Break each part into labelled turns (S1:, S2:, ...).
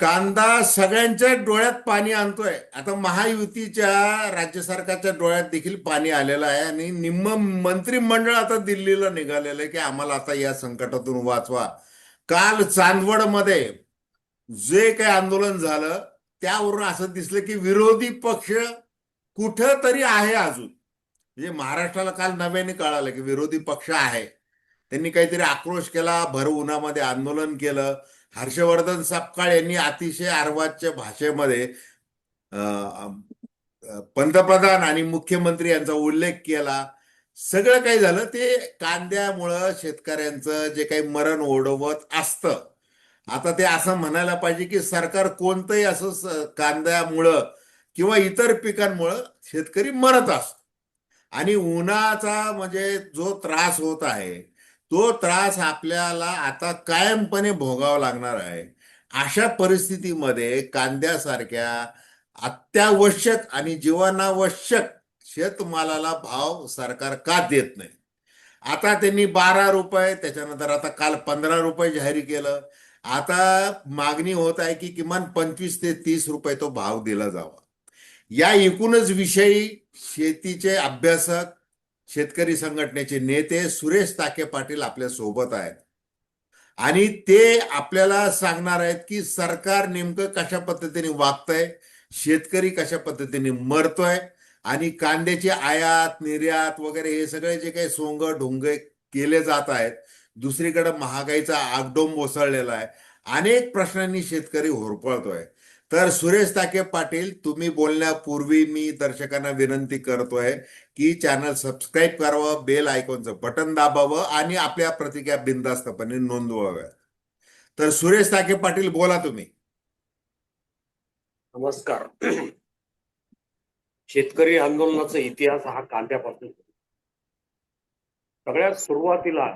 S1: कांदा सगळ्यांच्या डोळ्यात पाणी आणतोय. आता महायुतीच्या राज्य सरकारच्या डोळ्यात देखील पाणी आलेलं आहे आणि निम्म मंत्रिमंडळ आता दिल्लीला निघालेलं आहे की आम्हाला आता या संकटातून वाचवा. काल चांदवडमध्ये जे काही आंदोलन झालं त्यावरून असं दिसलं की विरोधी पक्ष कुठं तरी आहे अजून. म्हणजे महाराष्ट्राला काल नव्याने कळालं की विरोधी पक्ष आहे. त्यांनी काहीतरी आक्रोश केला, भर उन्हामध्ये आंदोलन केलं. हर्षवर्धन सपकाळ यांनी अतिशय अर्वाच्य भाषेमध्ये अ, पंतप्रधान आणि मुख्यमंत्री यांचा उल्लेख केला. सगळं काही झालं ते कांद्यामुळं शेतकऱ्यांचं जे काही मरण ओढवत असतं. आता ते असं म्हणायला पाहिजे की सरकार कोणतंही असं कांद्यामुळं किंवा इतर पिकांमुळं शेतकरी मरत असतो. आणि उन्हाचा म्हणजे जो त्रास होत आहे तो त्रास आपल्याला आता कायमपणे भोगावा लागणार आहे. अशा परिस्थितीमध्ये कांद्यासारख्या अत्यावश्यक आणि जीवनावश्यक शेतमालाला भाव सरकार का देत नाही? आता त्यांनी 12 रुपये, त्याच्यानंतर आता काल 15 रुपये जाहीर केलं. आता मागणी होत आहे की किमान 25 ते 30 रुपये तो भाव दिला जावा. या एकूणच विषयी शेतीचे अभ्यासक, शेतकरी संघटनेचे नेते सुरेश ताके पाटील आपल्या सोबत आहेत आणि ते आपल्याला सांगणार आहेत की सरकार नेमकं कशा पद्धतीने वागतंय, शेतकरी कशा पद्धतीने मरतोय आणि कांद्याची आयात निर्यात वगैरे हे सगळे जे काही सोंग ढोंगे केले जात आहेत. दुसरीकडे महागाईचा आगडोंब कोसळलेला आहे. अनेक प्रश्नांनी शेतकरी होरपळतोय. तर सुरेश ताके पाटील, तुम्ही बोलण्यापूर्वी मी दर्शकांना विनंती करतोय की चॅनल सबस्क्राईब करावं, बेल आयकॉनचं बटन दाबावं आणि आपल्या प्रतिक्रिया बिनधास्तपणे नोंदवाव्या. तर सुरेश ताके पाटील, बोला तुम्ही.
S2: नमस्कार. शेतकरी आंदोलनाचा इतिहास हा कांद्यापासून. सगळ्यात सुरुवातीला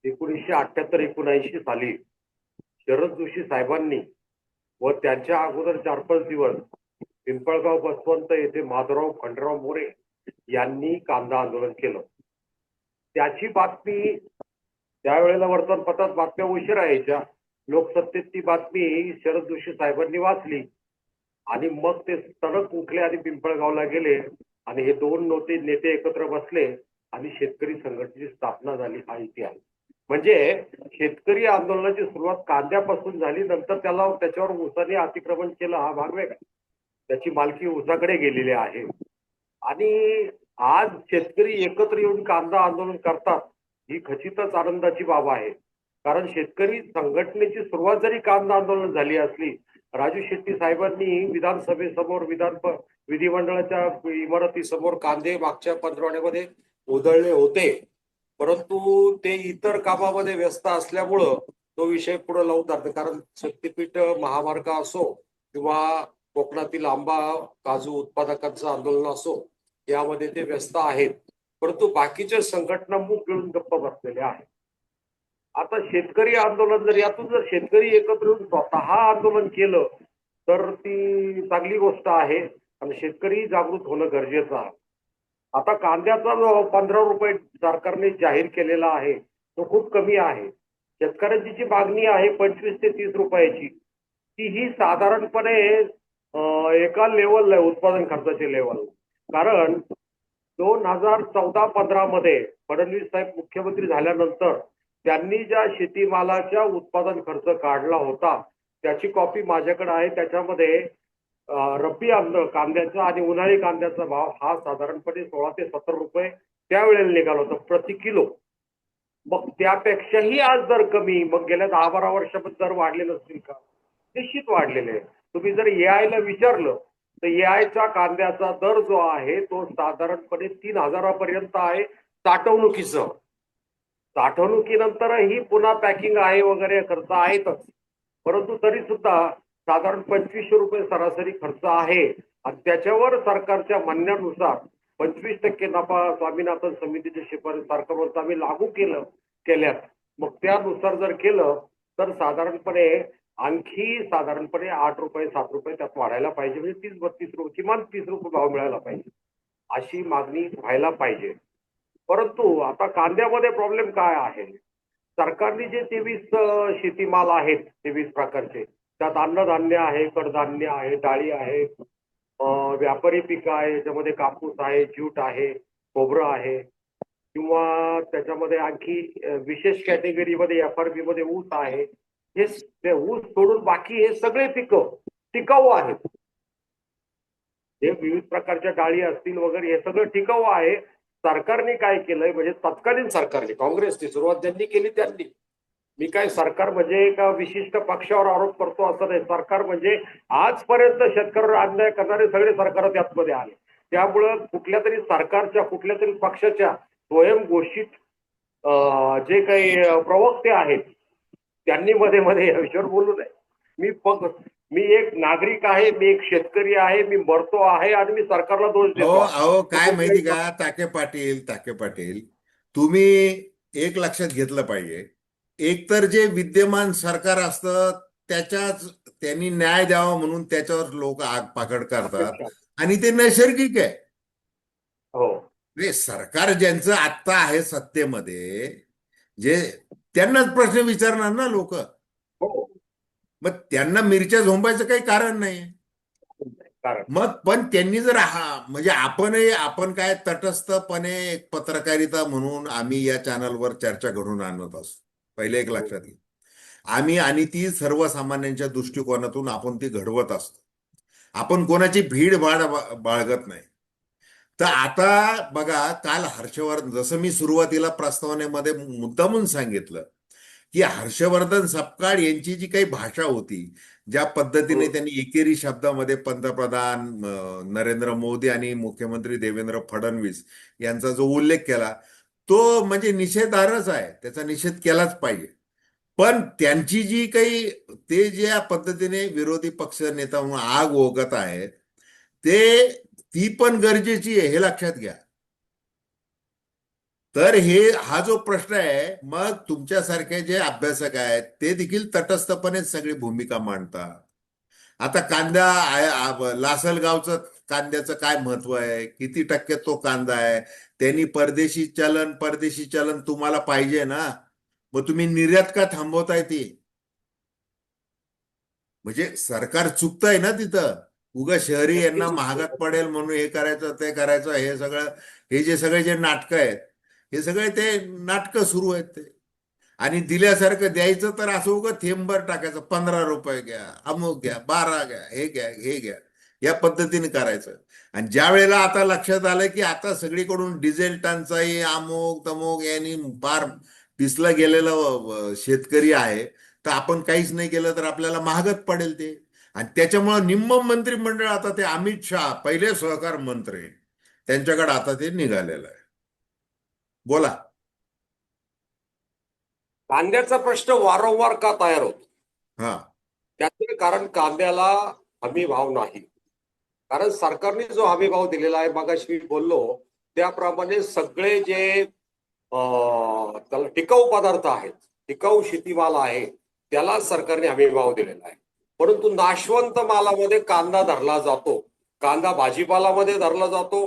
S2: 1978-79 साली शरद जोशी साहेबांनी व त्यांच्या अगोदर 4-5 दिवस पिंपळगाव बसवंत येथे माधवराव खंडराव मोरे यांनी कांदा आंदोलन केलं. त्याची बातमी त्यावेळेला वर्तमानपत्रात बातम्या उशिरा यायच्या. लोकसत्तेत ती बातमी शरद जोशी साहेबांनी वाचली आणि मग ते तडक उठले आणि पिंपळगावला गेले आणि हे दोन नेते एकत्र बसले आणि शेतकरी संघटनेची स्थापना झाली. हा इतिहास म्हणजे शेतकरी आंदोलनाची सुरुवात कांद्यापासून झाली. नंतर त्याच्यावर ऊसाने अतिक्रमण केलं, हा भाग वेगळा. त्याची मालकी ऊसाकडे गेलेली आहे आणि आज शेतकरी एकत्र येऊन कांदा आंदोलन करतात ही खचितच आनंदाची बाब आहे. कारण शेतकरी संघटनेची सुरुवात जरी कांदा आंदोलन झाली असली, राजू शेट्टी साहेबांनी विधानसभेसमोर विधिमंडळाच्या इमारतीसमोर कांदे मागच्या पंधरवड्यामध्ये उधळले होते, परंतु ते इतर कामामध्ये व्यस्त असल्यामुळं तो विषय पुढे लावून धरते. कारण शक्तीपीठ महामार्ग असो किंवा कोकणातील आंबा काजू उत्पादकांचं आंदोलन असो, यामध्ये ते व्यस्त आहेत. परंतु बाकीच्या संघटना मूग गिळून गप्प बसलेल्या आहेत. आता शेतकरी आंदोलन जर शेतकरी एकत्र येऊन स्वतः आंदोलन केलं तर ती चांगली गोष्ट आहे आणि शेतकरी जागृत होणं गरजेचं आहे. आता कांद्याचा जो 15 रुपये सरकारने जाहीर केलेला आहे तो खूप कमी आहे. शेतकऱ्यांची जी मागणी आहे 25 ते 30 रुपयाची, ती ही साधारणपणे एका लेवलला आहे, उत्पादन खर्चाचे लेवल. कारण 2014-15 मध्ये फडणवीस साहेब मुख्यमंत्री झाल्यानंतर त्यांनी ज्या शेतीमालाच्या उत्पादन खर्च काढला होता त्याची कॉपी माझ्याकडे आहे. त्याच्यामध्ये रब्बी कांद्याचा आणि उन्हाळी कांद्याचा भाव हा साधारणपणे 16 ते 17 रुपये त्यावेळेला निघाला होता प्रति किलो. मग त्यापेक्षाही आज दर कमी. मग गेल्या 10-12 वर्षामध्ये दर वाढले नसतील का? निश्चित वाढलेले आहे. तुम्ही जर एआयला विचारलं तर एआयचा कांद्याचा दर जो आहे तो साधारणपणे 3,000 पर्यंत आहे साठवणुकीचं. साठवणुकीनंतरही पुन्हा पॅकिंग आहे वगैरे खर्च आहेतच, परंतु तरी सुद्धा साधारण 2500 रुपये सरासरी खर्च आहे आणि त्याच्यावर सरकारच्या म्हणण्यानुसार 25% नफा स्वामीनाथन समितीच्या शिफारस सरकारवर आम्ही लागू केल्यात. मग त्यानुसार जर केलं तर साधारणपणे आणखी साधारणपणे 8 रुपये 7 रुपये त्यात वाढायला पाहिजे. म्हणजे 30-32 रुपये, किमान 30 रुपये भाव मिळायला पाहिजे, अशी मागणी व्हायला पाहिजे. परंतु आता कांद्यामध्ये प्रॉब्लेम काय आहे? सरकारने जे 23 शेतीमाल आहेत, 23 प्रकारचे, त्यात अन्नधान्य आहे, कडधान्य आहे, डाळी आहे, व्यापारी पिकं आहे, याच्यामध्ये कापूस आहे, ज्यूट आहे, खोबरं आहे, किंवा त्याच्यामध्ये आणखी विशेष कॅटेगरीमध्ये FRP मध्ये ऊस आहे. ते ऊस सोडून बाकी हे सगळे पिकं टिकाऊ आहेत. हे विविध प्रकारच्या डाळी असतील वगैरे हे सगळं टिकाऊ आहे. सरकारने काय केलंय, म्हणजे तत्कालीन सरकारने, काँग्रेसची सुरुवात ज्यांनी केली त्यांनी, मी काय सरकार म्हणजे एका विशिष्ट पक्षावर आरोप करतो असं नाही, सरकार म्हणजे आजपर्यंत शेतकऱ्यावर अन्याय करणारे सगळे सरकार त्यातमध्ये आले. त्यामुळं कुठल्या तरी सरकारच्या, कुठल्या तरी पक्षाच्या स्वयंघोषित जे काही प्रवक्ते आहेत त्यांनी मध्ये मध्ये या विषयावर बोलू नये. मी एक नागरिक आहे, मी एक शेतकरी आहे, मी मरतो आहे आणि मी सरकारला दोष
S1: अहो
S2: देतो आहे.
S1: अहो
S2: तर
S1: काय माहिती
S2: कुठल्याही
S1: का, ताके पाटील, तुम्ही एक लक्षात घेतलं पाहिजे. एकतर जे विद्यमान सरकार असतं त्याच्याच त्यांनी न्याय द्यावा म्हणून त्याच्यावर लोक आग पाकड करतात,
S2: अपेक्षा.
S1: आणि ते नैसर्गिक आहे.
S2: हो
S1: म्हणजे सरकार ज्यांचं आत्ता आहे सत्तेमध्ये, जे त्यांनाच प्रश्न विचारणार ना लोक.
S2: हो.
S1: मग त्यांना मिरच्या झोंबायचं काही कारण नाही.
S2: कारण
S1: मग पण त्यांनी जर म्हणजे आपण काय तटस्थपणे एक पत्रकारिता म्हणून आम्ही या चॅनलवर चर्चा घडून आणत असतो. पहिले एक लक्षात घ्या, आम्ही आणि ती सर्वसामान्यांच्या दृष्टिकोनातून आपण ती घडवत असतो. आपण कोणाची भीड बाळगत नाही. तर आता बघा, काल हर्षवर्धन, जसं मी सुरुवातीला प्रस्तावनेमध्ये मुद्दामून सांगितलं की हर्षवर्धन सपकाळ यांची जी काही भाषा होती, ज्या पद्धतीने त्यांनी एकेरी शब्दामध्ये पंतप्रधान नरेंद्र मोदी आणि मुख्यमंत्री देवेंद्र फडणवीस यांचा जो उल्लेख केला, तो म्हणजे निषेधार्हच आहे, त्याचा निषेध केलाच पाहिजे. पण त्यांची जी काही, ते ज्या पद्धतीने विरोधी पक्ष नेता म्हणून आग ओकत आहेत, ते ती पण गरजेची आहे, हे लक्षात घ्या. तर हा जो प्रश्न आहे, मग तुमच्यासारखे जे अभ्यासक आहेत ते देखील तटस्थपणे सगळी भूमिका मांडतात. आता लासलगावचं कांद्याचं काय महत्व आहे, किती टक्के तो कांदा आहे, त्यांनी परदेशी चलन तुम्हाला पाहिजे ना, मग तुम्ही निर्यात का थांबवताय ती? म्हणजे सरकार चुकतंय ना तिथं. उगा शहरी यांना
S2: नक्कीच.
S1: महागात पडेल म्हणून हे करायचं ते करायचं, हे जे सगळे जे नाटकं आहेत, हे सगळे ते नाटकं सुरू आहेत ते. आणि दिल्यासारखं द्यायचं तर असं उगं थेंबर टाकायचं, 15 रुपये घ्या, अमुक घ्या, 12 घ्या, हे घ्या, या पद्धतीने करायचं. आणि ज्या वेळेला आता लक्षात आलं की आता सगळीकडून डिझेल टंचाई, अमुक तमुक यांनी फार पिसला गेलेला शेतकरी आहे, तर आपण काहीच नाही केलं तर आपल्याला महागत पडेल ते. आणि त्याच्यामुळं निम्म मंत्रिमंडळ आता ते अमित शहा, पहिले सहकार मंत्री, त्यांच्याकडे आता ते निघालेलं आहे. बोला.
S2: कांद्याचा प्रश्न वारंवार का तयार होतो?
S1: हा.
S2: त्याचे कारण कांद्याला हमी भाव नाही. कारण सरकारने जो हमी भाव दिलेला आहे, मगाशी मी बोललो त्याप्रमाणे सगळे जे त्याला टिकाऊ पदार्थ आहेत, टिकाऊ शेतीमाल आहे, त्याला सरकारने हमी भाव दिलेला आहे. परंतु नाशवंत मालामध्ये कांदा धरला जातो, कांदा भाजीपालामध्ये धरला जातो,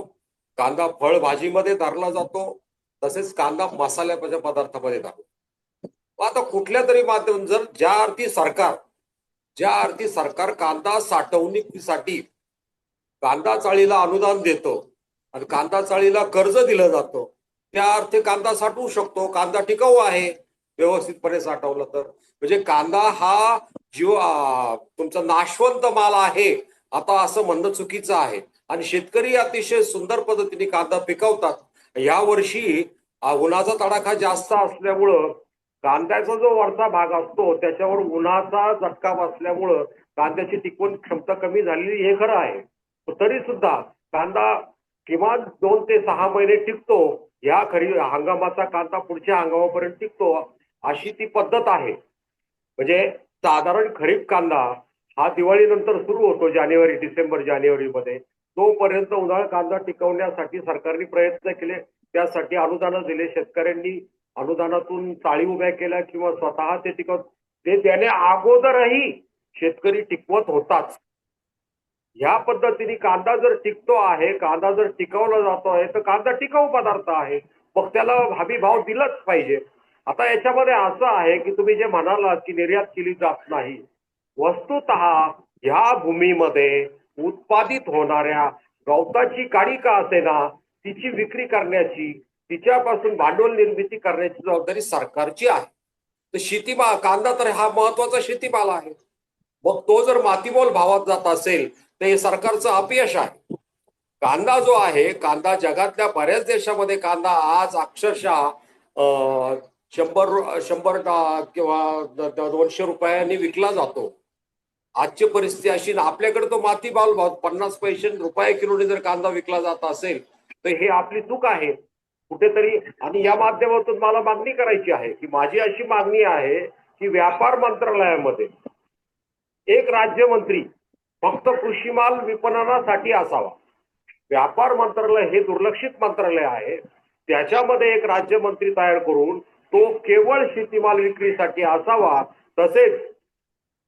S2: कांदा फळभाजीमध्ये धरला जातो, तसेच कांदा मसाल्याच्या पदार्थामध्ये धरला. आता कुठल्या तरी माध्यम, जर ज्या अर्थी सरकार कांदा साठवणुकीसाठी कांदा चाळीला अनुदान देतो आणि कांदा चाळीला कर्ज दिलं जातं, त्या अर्थी कांदा साठवू शकतो, कांदा टिकाऊ आहे व्यवस्थितपणे साठवलं तर. म्हणजे कांदा हा तुमचा नाशवंत माल आहे आता असं म्हणणं चुकीचं आहे. आणि शेतकरी अतिशय सुंदर पद्धतीने कांदा पिकवतात. या वर्षी उन्हाचा तडाखा जास्त असल्यामुळं कांद्याचा जो वरचा भाग असतो त्याच्यावर उन्हाचा झटका बसल्यामुळं कांद्याची टिकवण क्षमता कमी झालेली हे खरं आहे. तरी सुद्धा कांदा किमान 2 ते 6 महिने टिकतो. या हंगामाचा कांदा पुढच्या हंगामापर्यंत टिकतो, अशी ती पद्धत आहे. म्हणजे साधारण खरीप कांदा हा दिवाळीनंतर सुरू होतो, डिसेंबर जानेवारीमध्ये. तोपर्यंत उन्हाळा कांदा टिकवण्यासाठी सरकारने प्रयत्न केले, त्यासाठी अनुदान दिले, शेतकऱ्यांनी अनुदानातून चाळी उभ्या केल्या किंवा स्वतः ते ते त्याने अगोदरही शेतकरी टिकवत होताच. ह्या पद्धतीने कांदा जर टिकतो आहे, कांदा जर टिकवला जातो आहे, तर कांदा टिकाऊ पदार्थ आहे, मग त्याला हमी भाव दिलाच पाहिजे. आता याच्यामध्ये असं आहे की तुम्ही जे म्हणालात की निर्यात केली जात नाही, वस्तुतः ह्या भूमीमध्ये उत्पादित होणाऱ्या गवताची काडी का असेना तिची विक्री करण्याची, तिच्यापासून भांडवल निर्मिती करण्याची जबाबदारी सरकारची आहे. तर शेतीमाल, कांदा तर हा महत्वाचा शेतीमाल आहे. मग तो जर मातीमोल भावात जात असेल तर हे सरकारचं अपयश आहे. कांदा जो आहे, कांदा जगातल्या बऱ्याच देशामध्ये कांदा आज अक्षरशः 100 किंवा 200 रुपयांनी विकला जातो. आजची परिस्थिती अशी ना, आपल्याकडे तो मातीमोल भाव 50 पैसे रुपये किलोने जर कांदा विकला जात असेल तर हे आपली चूक आहे कुठेतरी. आणि या माध्यमातून मला मागणी करायची आहे की माझी अशी मागणी आहे की व्यापार मंत्रालयामध्ये एक राज्यमंत्री फक्त कृषी माल विपणनासाठी असावा. व्यापार मंत्रालय हे दुर्लक्षित मंत्रालय आहे. त्याच्यामध्ये एक राज्यमंत्री तयार करून तो केवळ शेतीमाल विक्रीसाठी असावा. तसेच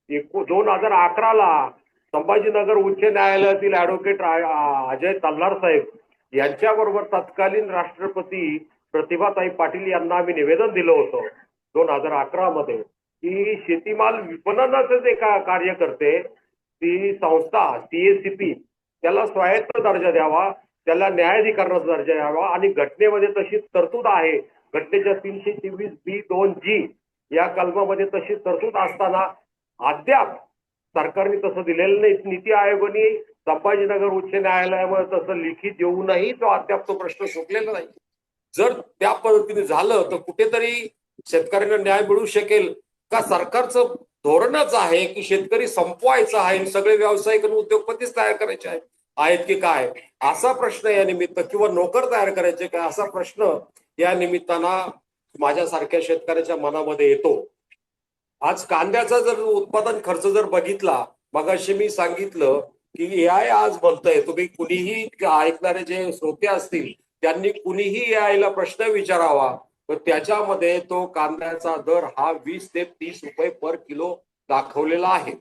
S2: 2011 संभाजीनगर उच्च न्यायालयातील ऍडव्होकेट अजय तल्हार साहेब यांच्याबरोबर तत्कालीन राष्ट्रपती प्रतिभाताई पाटील यांना आम्ही निवेदन दिलं होतं 2011 मध्ये की शेतीमाल विपणनाचं जे कार्य करते ती संस्था CACP त्याला स्वायत्त दर्जा द्यावा, त्याला न्यायाधिकरणाचा दर्जा द्यावा. आणि घटनेमध्ये तशी तरतूद आहे, घटनेच्या 323B2G या कलमामध्ये तशी तरतूद असताना अद्याप सरकारने तसं दिलेलं नाही. नीती आयोगाने संभाजीनगर उच्च न्यायालयामध्ये तसं लिखित देऊनही तो अद्याप तो प्रश्न सुटलेला नाही. जर त्या पद्धतीने झालं तर कुठेतरी शेतकऱ्यांना न्याय मिळू शकेल का? सरकारचं धोरणच आहे की शेतकरी संपवायचा आहे, सगळे व्यावसायिक आणि उद्योगपतीच तयार करायचे आहेत की काय, असा प्रश्न या निमित्त, किंवा नोकर तयार करायचे काय असा प्रश्न या निमित्तानं माझ्यासारख्या शेतकऱ्याच्या मनामध्ये येतो. आज कांद्याचा जर उत्पादन खर्च जर बघितला, मगाशी मी सांगितलं की AI आज म्हणतंय, तुम्ही कुणीही ऐकणारे जे श्रोते असतील त्यांनी कुणीही AIला प्रश्न विचारावा तर त्याच्यामध्ये तो कांद्याचा दर हा 20 ते 30 रुपये पर किलो दाखवलेला आहे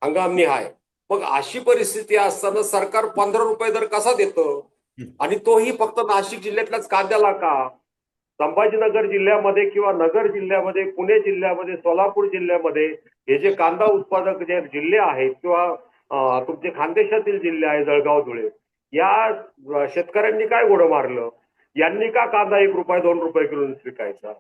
S2: हंगामनिहाय. मग अशी परिस्थिती असताना सरकार 15 रुपये दर कसा देतं? आणि तोही फक्त नाशिक जिल्ह्यातल्याच कांद्याला का? संभाजीनगर जिल्ह्यामध्ये किंवा नगर जिल्ह्यामध्ये, पुणे जिल्ह्यामध्ये, सोलापूर जिल्ह्यामध्ये हे जे कांदा उत्पादक जे जिल्हे आहेत किंवा तुमचे खानदेशातील जिल्हे आहे जळगाव, धुळे, या शेतकऱ्यांनी काय घोडं मारलं? यांनी का कांदा 1 रुपये 2 रुपये किलो विकायचा?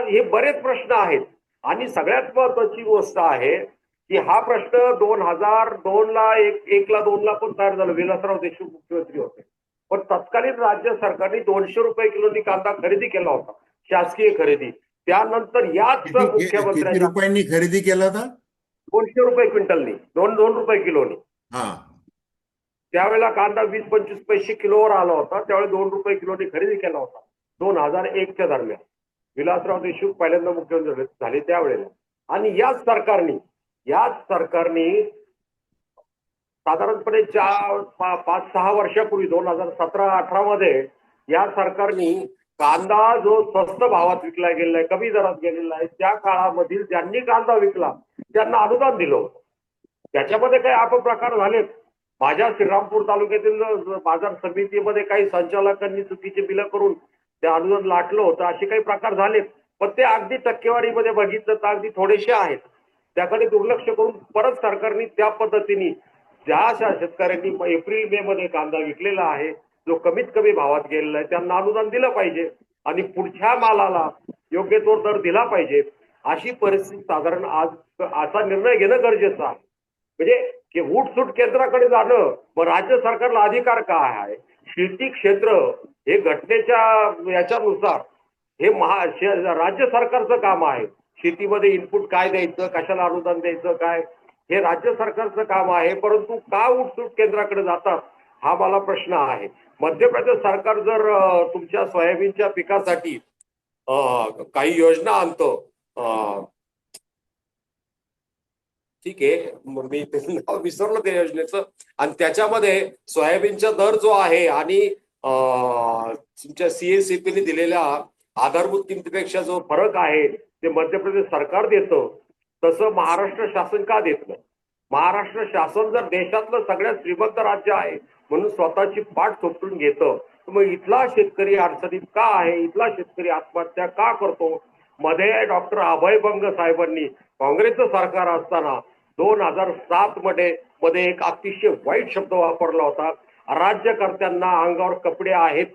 S2: हे बरेच प्रश्न आहेत. आणि सगळ्यात महत्वाची गोष्ट आहे की हा प्रश्न 2002ला 1ला 2ला पण तयार झाला. विलासराव देशमुख मुख्यमंत्री होते, पण तत्कालीन राज्य सरकारने 200 रुपये किलोनी कांदा खरेदी केला होता, शासकीय खरेदी. त्यानंतर याच
S1: किती
S2: मुख्यमंत्र्यांच्या
S1: रुपयांनी खरेदी केला होता?
S2: 200 रुपये क्विंटलनी, 2 रुपये किलोनी.
S1: हा,
S2: त्यावेळेला कांदा 20-25 पैसे किलोवर आला होता, त्यावेळी 2 रुपये किलोनी खरेदी केला होता 2001च्या दरम्यान. विलासराव देशमुख पहिल्यांदा मुख्यमंत्री झाले त्यावेळेला. आणि याच सरकारने साधारणपणे 5-6 वर्षापूर्वी 2017-18 मध्ये या सरकारने कांदा जो स्वस्त भावात विकला गेलेला आहे, कमी दरात गेलेला आहे, त्या काळामधील ज्यांनी कांदा विकला त्यांना अनुदान दिलं होतं. त्याच्यामध्ये काही अपप्रकार झालेत. माझ्या श्रीरामपूर तालुक्यातील बाजार समितीमध्ये काही संचालकांनी चुकीचे बिलं करून ते अनुदान लाटलं होतं, असे काही प्रकार झालेत. पण ते अगदी टक्केवारीमध्ये बघितलं तर अगदी थोडेसे आहेत. त्याकडे दुर्लक्ष करून परत सरकारने त्या पद्धतीने ज्या शेतकऱ्यांनी एप्रिल-मे मध्ये कांदा विकलेला आहे, जो कमीत कमी भावात गेलेला आहे, त्यांना अनुदान दिलं पाहिजे आणि पुढच्या मालाला योग्य तो दर दिला पाहिजे. अशी परिस्थिती साधारण आज असा निर्णय घेणं गरजेचं आहे. म्हणजे उठसूट केंद्राकडे जाणं, मग राज्य सरकारला अधिकार काय आहे? शेती क्षेत्र हे घटनेच्या याच्यानुसार हे राज्य सरकारचं काम आहे. शेतीमध्ये इनपुट काय द्यायचं, कशाला अनुदान द्यायचं, काय हे राज्य सरकारचं काम आहे. परंतु का उठसूट केंद्राकडे जातात हा मला प्रश्न आहे. मध्य प्रदेश सरकार जर तुमच्या सोयाबीनच्या पिकासाठी काही योजना आणतं, ठीक आहे, मी नाव विसरलो त्या योजनेचं, आणि त्याच्यामध्ये सोयाबीनचा दर जो आहे आणि तुमच्या CACPने दिलेल्या आधारभूत किमतीपेक्षा जो फरक आहे ते मध्य प्रदेश सरकार देतं, तसं महाराष्ट्र शासन का देत नाही? महाराष्ट्र शासन जर देशातलं सगळ्यात श्रीमंत राज्य आहे म्हणून स्वतःची पाठ थोपटून घेतं, तर मग इथला शेतकरी अडचणीत का आहे? इथला शेतकरी आत्महत्या का करतो? मध्ये डॉक्टर अभय बंग साहेबांनी काँग्रेसचं सरकार असताना 2007 मध्ये एक अतिशय वाईट शब्द वापरला होता. राज्यकर्त्यांना अंगावर कपडे आहेत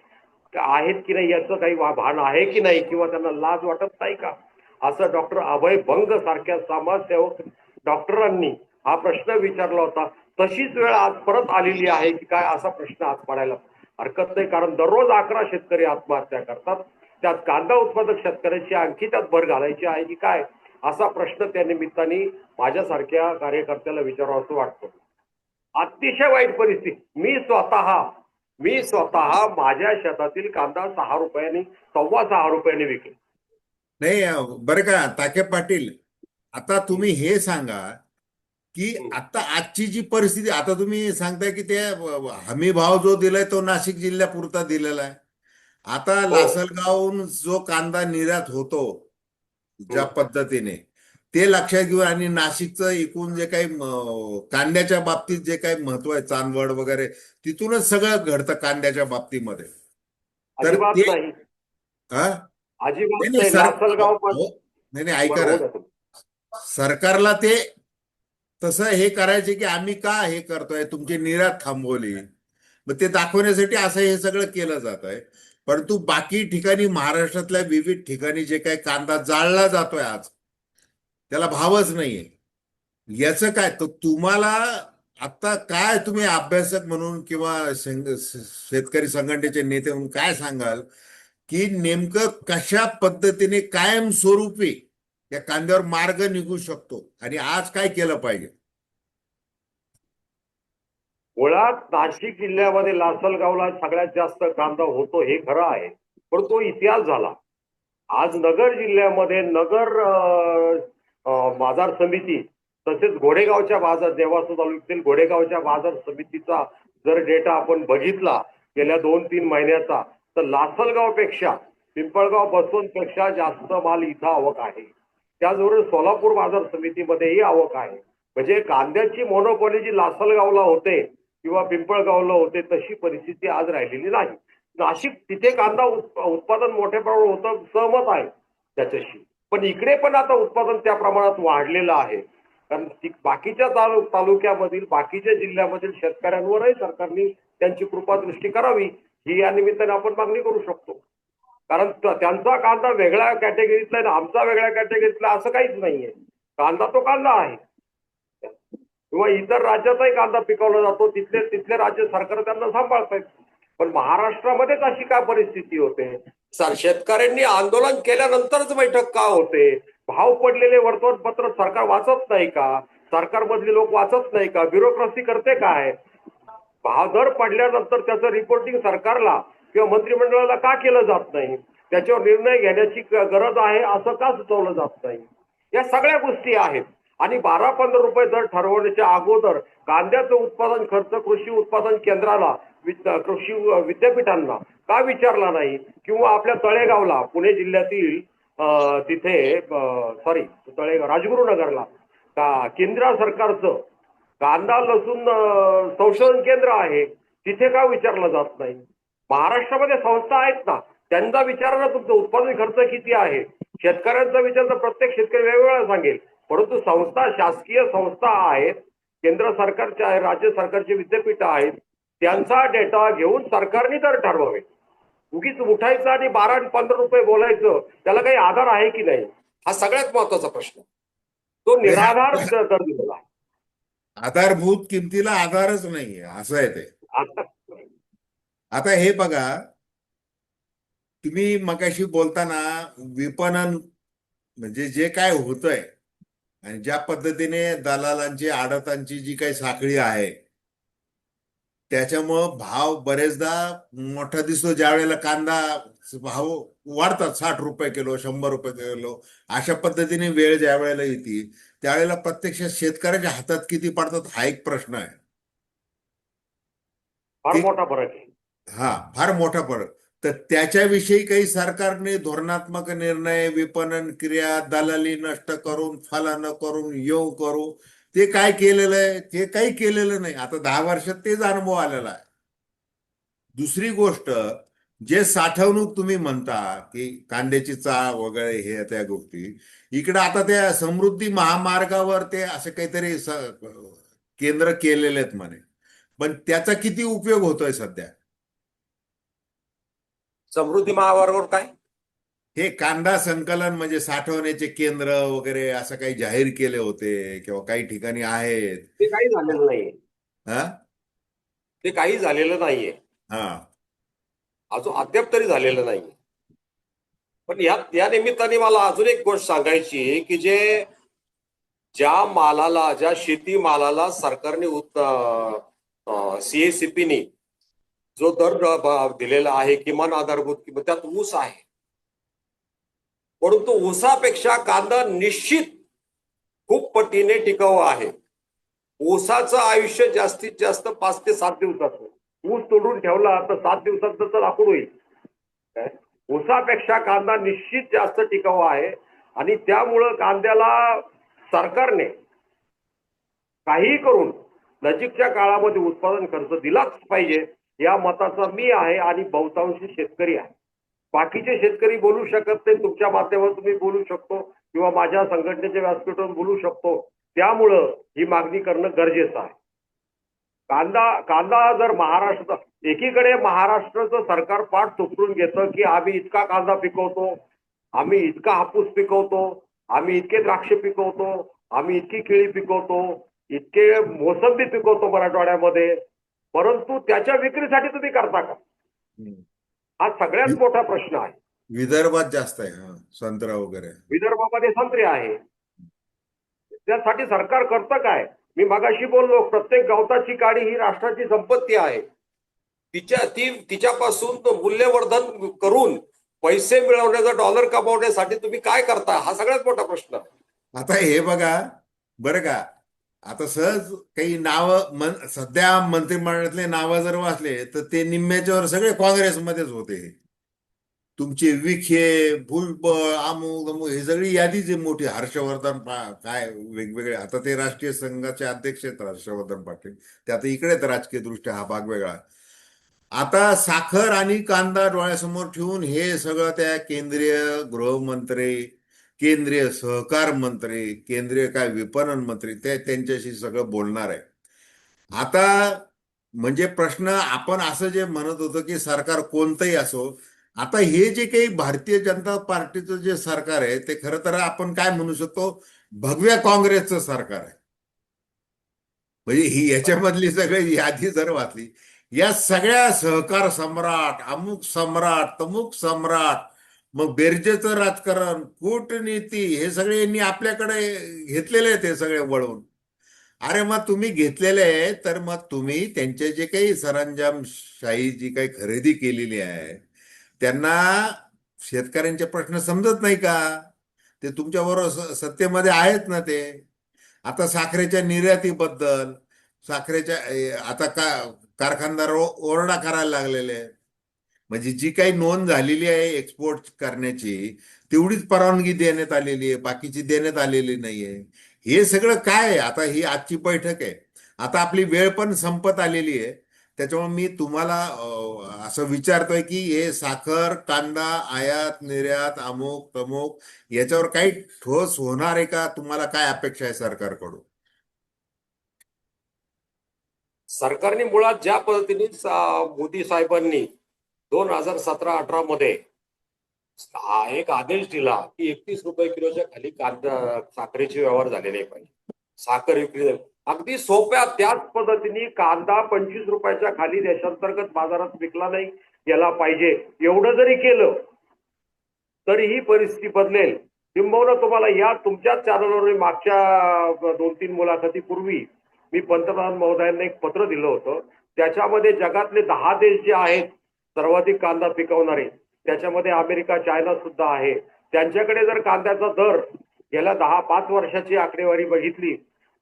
S2: की नाही याचं काही भान आहे की नाही, किंवा त्यांना लाज वाटत नाही का, असं डॉक्टर अभय बंग सारख्या समाजसेवक डॉक्टरांनी हा प्रश्न विचारला होता. तशीच वेळ आज परत आलेली आहे की काय, असा प्रश्न आज पडायला हरकत नाही. कारण दररोज 11 शेतकरी आत्महत्या करतात. त्यात कांदा उत्पादक शेतकऱ्यांची आणखी त्यात भर घालायची आहे की काय, असा प्रश्न त्या निमित्ताने माझ्यासारख्या कार्यकर्त्याला विचारावं वाटतो. अतिशय वाईट परिस्थिती. मी स्वतः माझ्या शेतातील कांदा 6 रुपयांनी, ₹6.25 विकले.
S1: नाही बरं का ताके पाटील, आता तुम्ही हे सांगा की आता आजची जी परिस्थिती, आता तुम्ही सांगताय की ते हमी भाव जो दिलाय तो नाशिक जिल्ह्यापुरता दिलेला आहे. आता
S2: हो.
S1: लासलगावहून जो कांदा निर्यात होतो ज्या पद्धतीने, ते लक्षात घेऊन आणि नाशिकचं एकूण जे काही कांद्याच्या बाबतीत जे काही महत्व आहे, चांदवड वगैरे, तिथूनच सगळं घडतं कांद्याच्या बाबतीमध्ये. तर
S2: अजिबात
S1: ते
S2: नाही.
S1: हा
S2: अजिबात
S1: नाही नाही
S2: नाही.
S1: सर
S2: लासलगाव पण.
S1: नाही नाही ऐका
S2: बरं,
S1: ना,
S2: हो द्या तुम्ही.
S1: सरकारला ते तसं हे करायचे की आम्ही का हे करतोय, तुमची निर्यात थांबवली, मग ते दाखवण्यासाठी असं हे सगळं केलं जात आहे. परंतु बाकी ठिकाणी, महाराष्ट्रातल्या विविध ठिकाणी जे काही कांदा जाळला जातोय आज, त्याला भावच नाहीये. याचं काय, तर तुम्हाला आता काय, तुम्ही अभ्यासक म्हणून किंवा शेतकरी संघटनेचे नेते म्हणून काय सांगाल की नेमकं कशा पद्धतीने कायमस्वरूपी या कांद्यावर मार्ग निघू शकतो आणि आज काय केलं पाहिजे?
S2: मुळात नाशिक जिल्ह्यामध्ये लासलगावला सगळ्यात जास्त कांदा होतो हे खरं आहे, पण तो इतिहास झाला. आज नगर जिल्ह्यामध्ये नगर बाजार समिती, तसेच घोडेगावच्या बाजार, देवास तालुक्यातील घोडेगावच्या बाजार समितीचा जर डेटा आपण बघितला गेल्या 2-3 महिन्याचा, तर लासलगावपेक्षा, पिंपळगाव बसवंतपेक्षा जास्त माल इथं आवक आहे. त्याचबरोबर सोलापूर बाजार समितीमध्येही आवक आहे. म्हणजे कांद्याची मोनोपॉली जी लासलगावला होते किंवा पिंपळगावला होते, तशी परिस्थिती आज राहिलेली नाही. नाशिक, तिथे कांदा उत्पादन मोठ्या प्रमाणावर होतं, सहमत आहे त्याच्याशी. पण इकडे पण आता उत्पादन त्या प्रमाणात वाढलेलं आहे. कारण बाकीच्या तालुक्यामधील, बाकीच्या जिल्ह्यामधील शेतकऱ्यांवरही सरकारने त्यांची कृपादृष्टी करावी, ही या निमित्ताने आपण मागणी करू शकतो. कारण त्यांचा कांदा वेगळ्या कॅटेगरीतला आहे, आमचा वेगळ्या कॅटेगरीतला, असं काहीच नाहीये. कांदा तो कांदा आहे. किंवा इतर राज्यातही कांदा पिकवला जातो, तिथले राज्य सरकार त्यांना सांभाळतायत. पण महाराष्ट्रामध्येच अशी काय परिस्थिती होते? शेतकऱ्यांनी आंदोलन केल्यानंतरच बैठक का होते? भाव पडलेले वर्तमानपत्र सरकार वाचत नाही का? सरकारमधले लोक वाचत नाही का? ब्युरोक्रेसी करते काय? भाव दर पडल्यानंतर त्याचं रिपोर्टिंग सरकारला किंवा मंत्रिमंडळाला का केलं जात नाही? त्याच्यावर निर्णय घेण्याची गरज आहे असं का सुचवलं जात नाही? या सगळ्या गोष्टी आहेत. आणि 12-15 रुपये दर ठरवण्याच्या अगोदर कांद्याचं उत्पादन खर्च कृषी उत्पादन केंद्राला, कृषी विद्यापीठांना का विचारला नाही? किंवा आपल्या तळेगावला, पुणे जिल्ह्यातील तिथे तळेगाव, राजगुरुनगरला का केंद्र सरकारचं कांदा लसूण संशोधन केंद्र आहे, तिथे का विचारलं जात नाही? महाराष्ट्रामध्ये संस्था आहेत ना, त्यांचा विचार ना, तुमचं उत्पादन खर्च किती आहे? शेतकऱ्यांचा विचार तर प्रत्येक शेतकरी वेगवेगळा सांगेल. परंतु संस्था, शासकीय संस्था आहेत, केंद्र सरकारच्या आहे, राज्य सरकारचे विद्यापीठ आहेत, त्यांचा डेटा घेऊन सरकारने दर ठरवावे. उगीच उठायचं आणि 12 आणि 15 रुपये बोलायचं, त्याला काही आधार आहे की नाही, हा सगळ्यात महत्वाचा प्रश्न. तो निराधार दर दिलेला आहे.
S1: आधारभूत किमतीला आधारच नाहीये, असं आहे ते. आता हे बघा, तुम्ही मगाशी बोलताना विपणन म्हणजे जे काय होतंय आणि ज्या पद्धतीने दलालांची, आडतांची जी काही साखळी आहे, त्याच्यामुळं भाव बरेचदा मोठा दिसतो. ज्या वेळेला कांदा भाव वाढतात, 60 रुपये किलो, 100 रुपये किलो, अशा पद्धतीने वेळ ज्या वेळेला येते, त्यावेळेला प्रत्यक्षात शेतकऱ्याच्या हातात किती पडतात हा एक प्रश्न आहे.
S2: फार
S1: की
S2: मोठा फरक आहे.
S1: हा, फार मोठा फरक. तर त्याच्याविषयी काही सरकारने धोरणात्मक निर्णय, विपणन क्रिया, दलाली नष्ट करून, फलानं करून, येऊ करू, ते काय केलेलं आहे? ते काही केलेलं नाही. आता 10 वर्षात तेच अनुभव आलेला आहे. दुसरी गोष्ट, जे साठवणूक तुम्ही म्हणता की कांद्याची चाळ वगैरे हे त्या गोष्टी, इकडे आता त्या समृद्धी महामार्गावर ते असे काहीतरी केंद्र केलेले आहेत म्हणे, पण त्याचा किती उपयोग होतोय सध्या?
S3: समृद्धी महामार्गावर काय?
S1: हे कांदा संकलन म्हणजे साठवण्याचे केंद्र वगैरे असं काही जाहीर केले होते किंवा काही ठिकाणी आहेत.
S3: ते काही झालेलं नाहीये.
S1: हा.
S3: ते काही झालेलं नाहीये.
S1: हा.
S3: अजून अद्याप तरी झालेलं नाहीये. पण या निमित्ताने मला अजून एक गोष्ट सांगायची की ज्या शेती मालाला सरकारने सीएसीपीने जो दर दिलेला आहे, किमान आधारभूत किंमत, त्यात ऊस आहे. परंतु ऊसापेक्षा कांदा निश्चित खूप पटीने टिकाऊ आहे. ऊसाचं आयुष्य जास्तीत जास्त 5 ते 7 दिवसाचं. ऊस तोडून ठेवला तर 7 दिवसात त्याचं लाकूड होईल. ऊसापेक्षा कांदा निश्चित जास्त टिकाऊ आहे आणि त्यामुळं कांद्याला सरकारने काही करून नजीकच्या काळामध्ये उत्पादन खर्च दिलाच पाहिजे या मताचा मी आहे आणि बहुतांशी शेतकरी आहे. बाकीचे शेतकरी बोलू शकत नाही, तुमच्या माध्यमातून मी बोलू शकतो किंवा माझ्या संघटनेच्या व्यासपीठावर बोलू शकतो. त्यामुळं ही मागणी करणं गरजेचं आहे. कांदा जर महाराष्ट्र, एकीकडे महाराष्ट्राचं सरकार पाठ थोपटून घेतं की आम्ही इतका कांदा पिकवतो, आम्ही इतका हापूस पिकवतो, आम्ही इतके द्राक्ष पिकवतो, आम्ही इतकी केळी पिकवतो, इतके मोसंबी पिकवतो मराठवाड्यामध्ये, परंतु त्याच्या विक्रीसाठी तुम्ही करता का? हा सगळ्यात मोठा प्रश्न आहे.
S1: विदर्भात जास्त आहे. हा, संत्रा वगैरे.
S3: विदर्भामध्ये संत्रे आहे, त्यासाठी सरकार करतं काय? मी मगाशी बोललो, प्रत्येक गवताची काडी ही राष्ट्राची संपत्ती आहे. तिच्यापासून मूल्यवर्धन करून पैसे मिळवण्याचा, डॉलर कमावण्यासाठी तुम्ही काय करता, हा सगळ्यात मोठा प्रश्न.
S1: आता हे बघा बरं का, आता सहज काही सध्या मंत्रिमंडळातले नावं जर वाचले तर ते निम्म्याच्यावर सगळे काँग्रेसमध्येच होते. तुमचे विखे, भुजबळ, अमुक अमुक हे सगळी यादीच आहे मोठी. हर्षवर्धन काय वेगवेगळे, आता ते राष्ट्रीय संघाचे अध्यक्ष आहेत हर्षवर्धन पाटील, ते आता इकडेच राजकीय दृष्ट्या हा भाग वेगळा. आता साखर आणि कांदा डोळ्यासमोर ठेवून हे सगळं त्या केंद्रीय गृहमंत्री, केंद्रीय सहकार मंत्री, केंद्रीय काय विपणन मंत्री त्यांच्याशी सगळं बोलणार आहे. आता म्हणजे प्रश्न, आपण असं जे म्हणत होतो की सरकार कोणतंही असो, आता हे जे काही भारतीय जनता पार्टीचं जे सरकार आहे ते खरं तर आपण काय म्हणू शकतो, भगव्या काँग्रेसचं सरकार आहे. म्हणजे ही याच्यामधली सगळी यादी जर वाचली, या सगळ्या सहकार सम्राट, अमुक सम्राट, तमुक सम्राट, मग बेरजेचं राजकारण, कूटनीती, हे सगळे यांनी आपल्याकडे घेतलेले आहेत हे सगळे वळून. अरे मग तुम्ही घेतलेले आहे तर मग तुम्ही त्यांचे जे काही सरंजामशाही जी काही खरेदी केलेली आहे, त्यांना शेतकऱ्यांचे प्रश्न समजत नाही का? ते तुमच्याबरोबर सत्तेमध्ये आहेत ना ते. आता साखरेच्या निर्यातीबद्दल, आता कारखानदार ओरडा करायला लागलेले आहेत. म्हणजे जी काही नोंद झालेली आहे एक्सपोर्ट करण्याची, तेवढीच परवानगी देण्यात आलेली आहे, बाकीची देण्यात आलेली नाहीये. हे सगळं काय आहे? आता ही आजची बैठक आहे. आता आपली वेळ पण संपत आलेली आहे. त्याच्यामुळे मी तुम्हाला असं विचारतोय की हे साखर, कांदा, आयात निर्यात, अमुक तमुक, याच्यावर काही ठोस होणार आहे का? तुम्हाला काय अपेक्षा आहे सरकारकडून?
S3: सरकारने मुळात ज्या पद्धतीने मोदी साहेबांनी 2017-18 मध्ये एक आदेश दिला की 31 रुपये किलोच्या खाली कांदा साखरेचे व्यवहार झाले नाही पाहिजे, साखर विक्री, अगदी सोप्या त्याच पद्धतीने कांदा 25 रुपयाच्या खाली देशांतर्गत बाजारात विकला नाही गेला पाहिजे. एवढं जरी केलं तरी ही परिस्थिती बदलेल. किंबहुना तुम्हाला या तुमच्याच चॅनलवर मागच्या 2-3 मुलाखतीपूर्वी मी पंतप्रधान महोदयांना एक पत्र दिलं होतं. त्याच्यामध्ये जगातले 10 देश जे आहेत सर्वाधिक कांदा पिकवणारे, त्याच्यामध्ये अमेरिका, चायना सुद्धा आहे. त्यांच्याकडे जर कांद्याचा दर गेल्या 10-5 वर्षाची आकडेवारी बघितली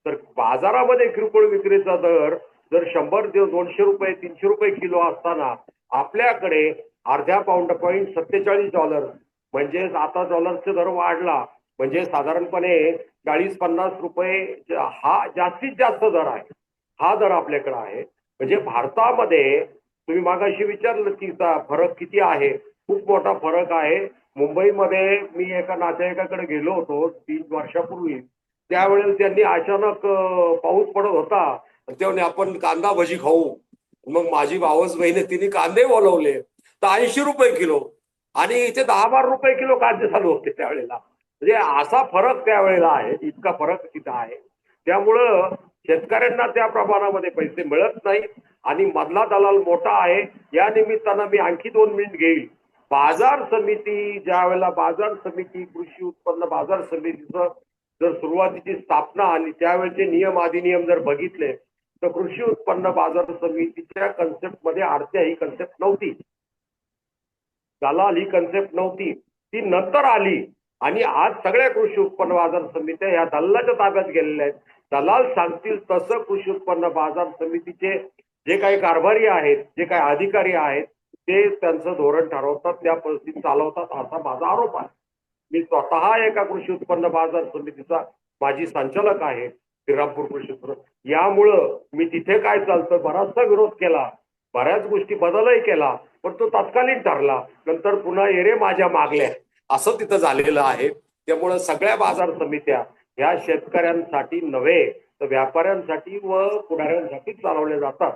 S3: तर बाजारामध्ये किरकोळ विक्रीचा दर जर 100-200 रुपये, 300 रुपये किलो असताना आपल्याकडे अर्ध्या पाऊंड पॉईंट $47, म्हणजे आता डॉलरचा दर वाढला म्हणजे साधारणपणे 40-50 रुपये हा जास्तीत जास्त दर आहे. हा दर आपल्याकडे आहे. म्हणजे भारतामध्ये
S2: तुम्ही मागाशी विचारलं की फरक किती आहे. खूप मोठा फरक आहे. मुंबईमध्ये मी एका नातेवाईकाकडे गेलो होतो 3 वर्षापूर्वी. त्यावेळेस त्यांनी अचानक पाऊस पडत होता.
S3: आणि ते म्हणे आपण कांदा भजी खाऊ. मग माझी भावच बहीण आहे, तिने कांदे बोलवले तर 80 रुपये किलो. आणि इथे
S2: 10-12 रुपये किलो कांदे चालू होते त्यावेळेला. म्हणजे असा फरक त्यावेळेला आहे. इतका फरक तिथं आहे. त्यामुळं शेतकऱ्यांना त्या प्रमाणामध्ये पैसे मिळत नाहीत आणि मधला दलाल मोठा आहे. या निमित्तानं मी आणखी 2 मिनिट घेईल. बाजार समिती, ज्या वेळेला बाजार समिती, कृषी उत्पन्न बाजार समितीचं जर सुरुवातीची स्थापना आणि त्यावेळेचे नियम अधिनियम जर बघितले तर कृषी उत्पन्न बाजार समितीच्या कन्सेप्टमध्ये आरत्या ही कन्सेप्ट नव्हती. दलाल ही कन्सेप्ट नव्हती. ती नंतर आली आणि आज सगळ्या कृषी उत्पन्न बाजार समित्या ह्या दलालाच्या ताब्यात गेलेल्या आहेत. दलाल सांगतील तसं कृषी उत्पन्न बाजार समितीचे जे काही कारभारी आहेत, जे काही अधिकारी आहेत, ते त्यांचं धोरण ठरवतात, त्या पद्धतीने चालवतात, असा माझा आरोप आहे. मी स्वतः एका कृषी उत्पन्न बाजार समितीचा माजी संचालक आहे, श्रीरामपूर कृषी उत्पन्न. यामुळं मी तिथे काय चालतं बराचसा विरोध केला, बऱ्याच गोष्टी बदलही केला, पण तो तत्कालीन ठरला. नंतर पुन्हा एरे माझ्या मागल्या,
S3: असं तिथं झालेलं आहे. त्यामुळं सगळ्या
S2: बाजार समित्या ह्या शेतकऱ्यांसाठी नव्हे तर व्यापाऱ्यांसाठी व पुढाऱ्यांसाठी चालवल्या जातात.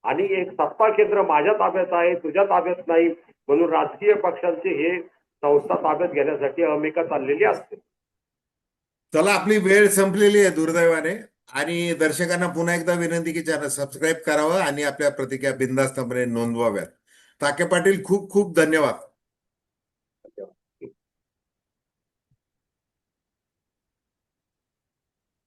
S2: आणि एक सत्ता केंद्र माझ्या ताब्यात आहे, तुझ्या ताब्यात नाही, म्हणून राजकीय पक्षांचे हे संस्था ताब्यात घेण्यासाठी अमेरिका चाललेली असते.
S1: चला, आपली वेळ संपलेली आहे दुर्दैवाने. आणि दर्शकांना पुन्हा एकदा विनंती की चॅनल सबस्क्राईब करावं आणि आपल्या प्रतिक्रिया बिनधास्तपणे नोंदवाव्यात. ताके पाटील, खूप खूप धन्यवाद.